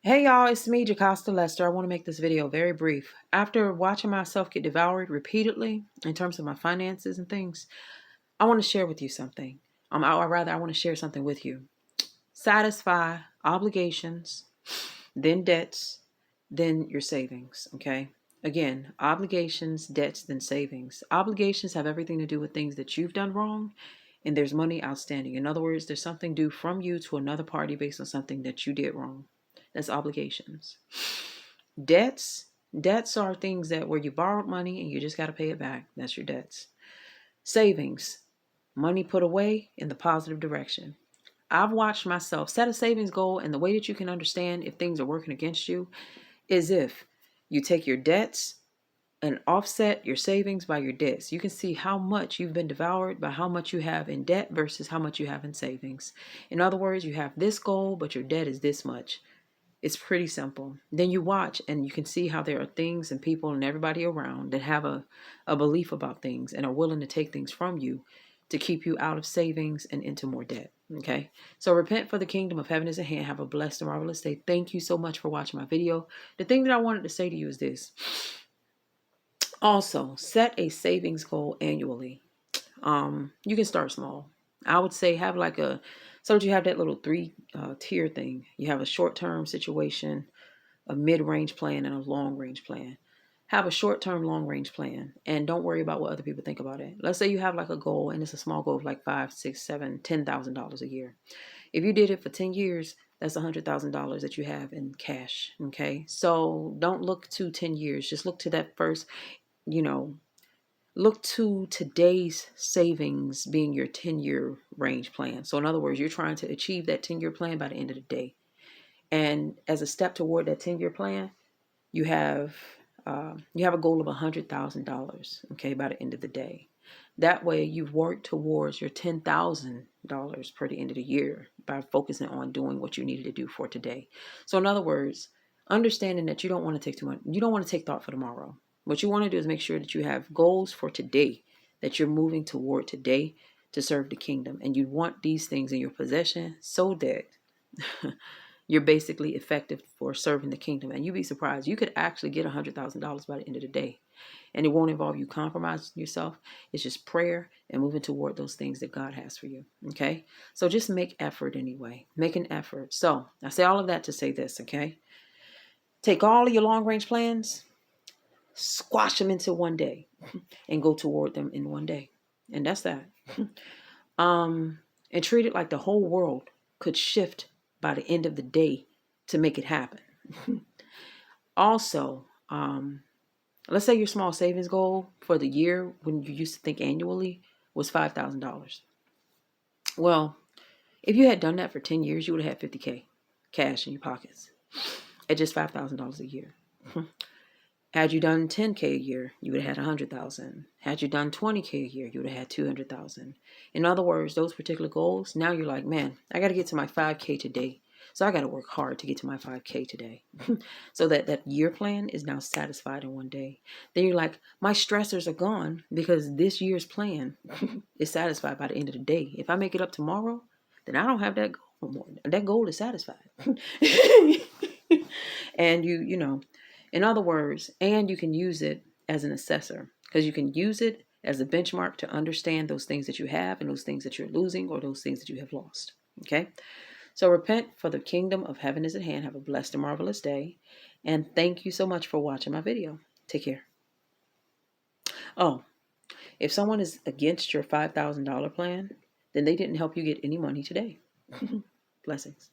Hey y'all, it's me, Jocasta Lester. I want to make this video very brief. After watching myself get devoured repeatedly in terms of my finances and things, I want to share with you something. I want to share something with you. Satisfy obligations, then debts, then your savings, okay? Again, obligations, debts, then savings. Obligations have everything to do with things that you've done wrong, and there's money outstanding. In other words, there's something due from you to another party based on something that you did wrong. That's obligations. Debts are things that where you borrowed money and you just got to pay it back. That's your debts. Savings, money put away in the positive direction. I've watched myself set a savings goal, and the way that you can understand if things are working against you is if you take your debts and offset your savings by your debts. You can see how much you've been devoured by how much you have in debt versus how much you have in savings. In other words, you have this goal, but your debt is this much. It's pretty simple. Then you watch and you can see how there are things and people and everybody around that have a belief about things and are willing to take things from you to keep you out of savings and into more debt. Okay. So repent, for the kingdom of heaven is at hand. Have a blessed and marvelous day. Thank you so much for watching my video. The thing that I wanted to say to you is this. Also, set a savings goal annually. You can start small. I would say have like so that you have that little three tier thing. You have a short-term situation, a mid-range plan, and a long-range plan. Have a short-term, long-range plan, and don't worry about what other people think about it. Let's say you have like a goal, and it's a small goal of like $5, $6, $7, $10,000 a year. If you did it for 10 years, that's $100,000 that you have in cash. Okay, so don't look to 10 years. Just look to that first. You know, look to today's savings being your 10-year range plan. So in other words, you're trying to achieve that 10-year plan by the end of the day. And as a step toward that 10-year plan, you have a goal of $100,000, okay, by the end of the day. That way you've worked towards your $10,000 per the end of the year by focusing on doing what you needed to do for today. So in other words, understanding that you don't want to take too much, you don't want to take thought for tomorrow. What you want to do is make sure that you have goals for today, that you're moving toward today to serve the kingdom. And you want these things in your possession so that you're basically effective for serving the kingdom. And you'd be surprised. You could actually get $100,000 by the end of the day. And it won't involve you compromising yourself. It's just prayer and moving toward those things that God has for you. Okay? So just make effort anyway. Make an effort. So I say all of that to say this, okay? Take all of your long range plans, squash them into one day, and go toward them in one day. And that's that. And treat it like the whole world could shift by the end of the day to make it happen. Also, let's say your small savings goal for the year when you used to think annually was $5,000. Well, if you had done that for 10 years, you would have had $50K cash in your pockets at just $5,000 a year. Had you done 10K a year, you would have had 100,000. Had you done 20K a year, you would have had 200,000. In other words, those particular goals, now you're like, man, I got to get to my 5K today. So I got to work hard to get to my 5K today. So that year plan is now satisfied in one day. Then you're like, my stressors are gone because this year's plan is satisfied by the end of the day. If I make it up tomorrow, then I don't have that goal no more. That goal is satisfied. And you know, in other words, and you can use it as an assessor because you can use it as a benchmark to understand those things that you have and those things that you're losing or those things that you have lost. Okay. So repent, for the kingdom of heaven is at hand. Have a blessed and marvelous day. And thank you so much for watching my video. Take care. Oh, if someone is against your $5,000 plan, then they didn't help you get any money today. Blessings.